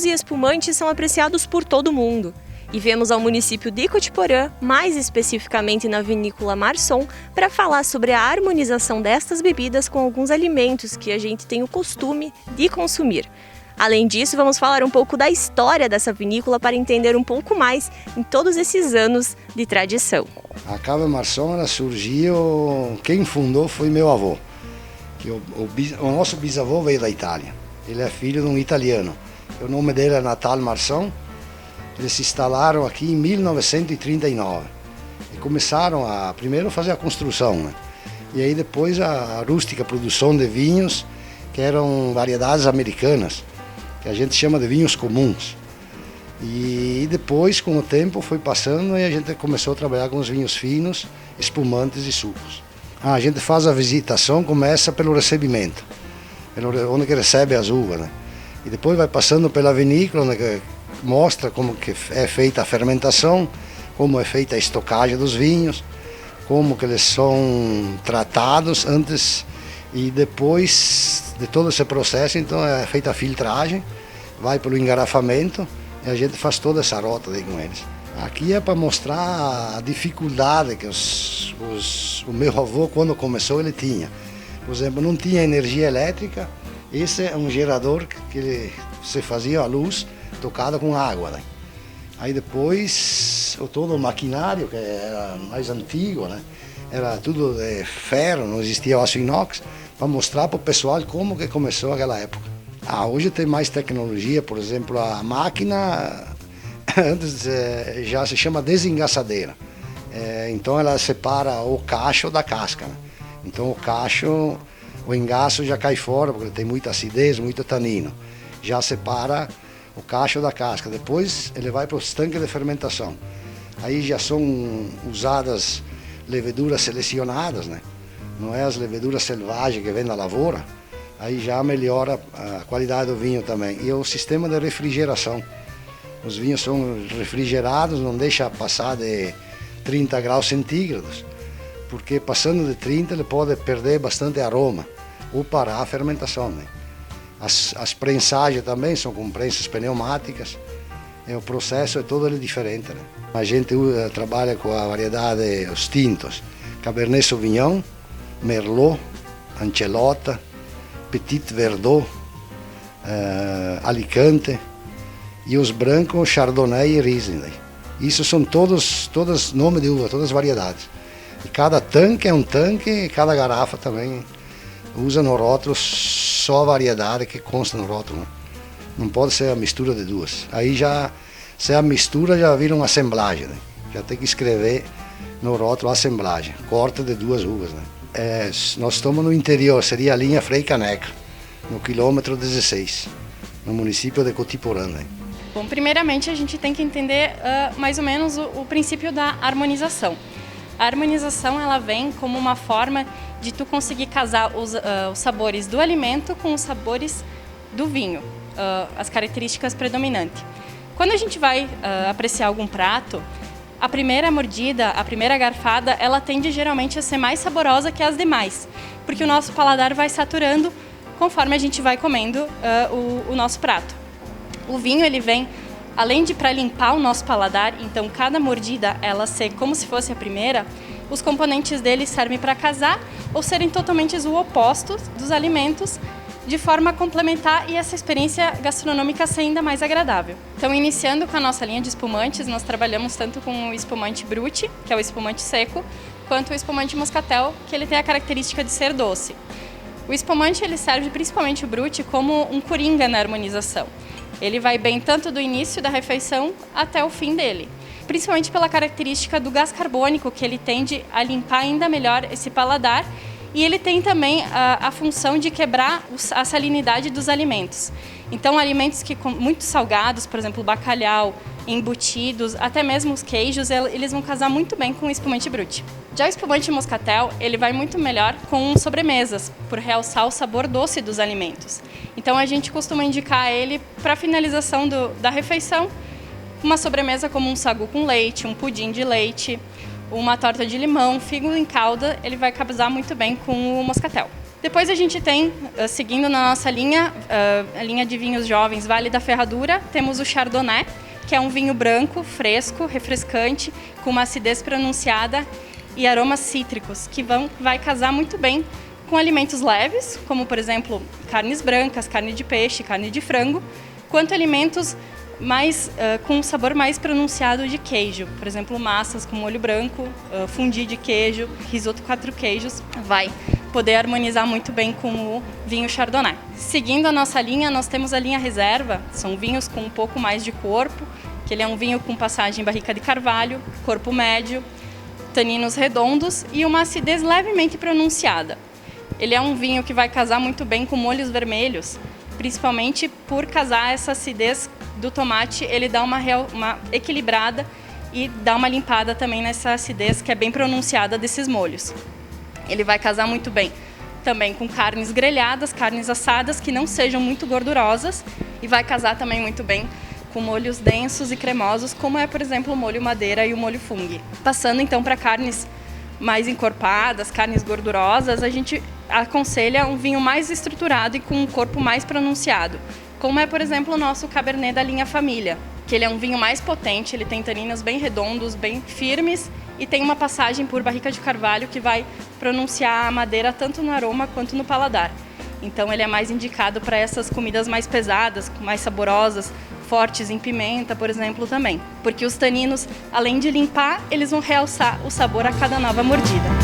vinhos e espumantes são apreciados por todo o mundo. E viemos ao município de Cotiporã, mais especificamente na vinícola Marson, para falar sobre a harmonização destas bebidas com alguns alimentos que a gente tem o costume de consumir. Além disso, vamos falar um pouco da história dessa vinícola para entender um pouco mais em todos esses anos de tradição. A Cava Marson ela surgiu, quem fundou foi meu avô. O nosso bisavô veio da Itália, ele é filho de um italiano. O nome dele é Natal Marson. Eles se instalaram aqui em 1939 e começaram a primeiro fazer a construção, né? E aí depois a rústica produção de vinhos, que eram variedades americanas, que a gente chama de vinhos comuns. E depois, com o tempo, foi passando e a gente começou a trabalhar com os vinhos finos, espumantes e sucos. A gente faz a visitação, começa pelo recebimento, onde que recebe as uvas, né? E depois vai passando pela vinícola, onde mostra como que é feita a fermentação, como é feita a estocagem dos vinhos, como que eles são tratados antes e depois de todo esse processo. Então é feita a filtragem, vai pelo engarrafamento e a gente faz toda essa rota aí com eles. Aqui é para mostrar a dificuldade que o meu avô, quando começou, ele tinha. Por exemplo, não tinha energia elétrica. Esse é um gerador que se fazia a luz tocada com água, né? Aí depois todo o maquinário, que era mais antigo, né? Era tudo de ferro, não existia aço inox, para mostrar para o pessoal como que começou aquela época. Hoje tem mais tecnologia, por exemplo, a máquina antes já se chama desengaçadeira. Então ela separa o cacho da casca, né? Então o cacho, o engaço já cai fora, porque tem muita acidez, muito tanino. Já separa o cacho da casca. Depois ele vai para os tanques de fermentação. Aí já são usadas leveduras selecionadas, né? Não é as leveduras selvagens que vem da lavoura. Aí já melhora a qualidade do vinho também. E o sistema de refrigeração. Os vinhos são refrigerados, não deixa passar de 30 graus centígrados, porque passando de 30 ele pode perder bastante aroma ou parar a fermentação, né? As prensagens também são com prensas pneumáticas. O processo é todo diferente, né? A gente trabalha com a variedade, os tintos, Cabernet Sauvignon, Merlot, Anchelota, Petit Verdot, Alicante, e os brancos Chardonnay e Riesling. Isso são todos nomes de uva, todas as variedades. E cada tanque é um tanque e cada garrafa também usa no rótulo só a variedade que consta no rótulo, né? Não pode ser a mistura de duas. Aí já, se é a mistura, já vira uma assemblagem, né? Já tem que escrever no rótulo assemblagem, corte de duas uvas, né? Nós estamos no interior, seria a linha Frei Caneca, no quilômetro 16, no município de Cotiporã, né? Bom, primeiramente a gente tem que entender mais ou menos o princípio da harmonização. A harmonização ela vem como uma forma de tu conseguir casar os sabores do alimento com os sabores do vinho, as características predominantes. Quando a gente vai apreciar algum prato, a primeira mordida, a primeira garfada, ela tende geralmente a ser mais saborosa que as demais, porque o nosso paladar vai saturando conforme a gente vai comendo o nosso prato. O vinho ele vem, além de para limpar o nosso paladar, então cada mordida ela ser como se fosse a primeira, os componentes dele servem para casar ou serem totalmente o oposto dos alimentos, de forma a complementar e essa experiência gastronômica ser ainda mais agradável. Então, iniciando com a nossa linha de espumantes, nós trabalhamos tanto com o espumante Brut, que é o espumante seco, quanto o espumante Moscatel, que ele tem a característica de ser doce. O espumante ele serve, principalmente o Brut, como um coringa na harmonização. Ele vai bem tanto do início da refeição até o fim dele, principalmente pela característica do gás carbônico, que ele tende a limpar ainda melhor esse paladar, e ele tem também a função de quebrar a salinidade dos alimentos. Então, alimentos que muito salgados, por exemplo, bacalhau, embutidos, até mesmo os queijos, eles vão casar muito bem com o espumante Brut. Já o espumante Moscatel, ele vai muito melhor com sobremesas, por realçar o sabor doce dos alimentos. Então, a gente costuma indicar ele para a finalização da refeição, uma sobremesa como um sagu com leite, um pudim de leite, uma torta de limão, figo em calda, ele vai casar muito bem com o Moscatel. Depois a gente tem, seguindo na nossa linha, a linha de vinhos jovens Vale da Ferradura, temos o Chardonnay, que é um vinho branco, fresco, refrescante, com uma acidez pronunciada e aromas cítricos, que vai casar muito bem com alimentos leves, como por exemplo carnes brancas, carne de peixe, carne de frango, quanto alimentos mais com um sabor mais pronunciado de queijo, por exemplo massas com molho branco, fondue de queijo, risoto 4 queijos, vai poder harmonizar muito bem com o vinho Chardonnay. Seguindo a nossa linha, nós temos a linha reserva, são vinhos com um pouco mais de corpo, que ele é um vinho com passagem em barrica de carvalho, corpo médio, taninos redondos e uma acidez levemente pronunciada. Ele é um vinho que vai casar muito bem com molhos vermelhos, principalmente por casar essa acidez do tomate, ele dá uma equilibrada e dá uma limpada também nessa acidez que é bem pronunciada desses molhos. Ele vai casar muito bem também com carnes grelhadas, carnes assadas que não sejam muito gordurosas e vai casar também muito bem com molhos densos e cremosos, como é, por exemplo, o molho madeira e o molho fungo. Passando então para carnes mais encorpadas, carnes gordurosas, a gente aconselha um vinho mais estruturado e com um corpo mais pronunciado, como é, por exemplo, o nosso Cabernet da linha Família, que ele é um vinho mais potente, ele tem taninos bem redondos, bem firmes e tem uma passagem por barrica de carvalho que vai pronunciar a madeira tanto no aroma quanto no paladar. Então ele é mais indicado para essas comidas mais pesadas, mais saborosas, fortes em pimenta, por exemplo, também. Porque os taninos, além de limpar, eles vão realçar o sabor a cada nova mordida.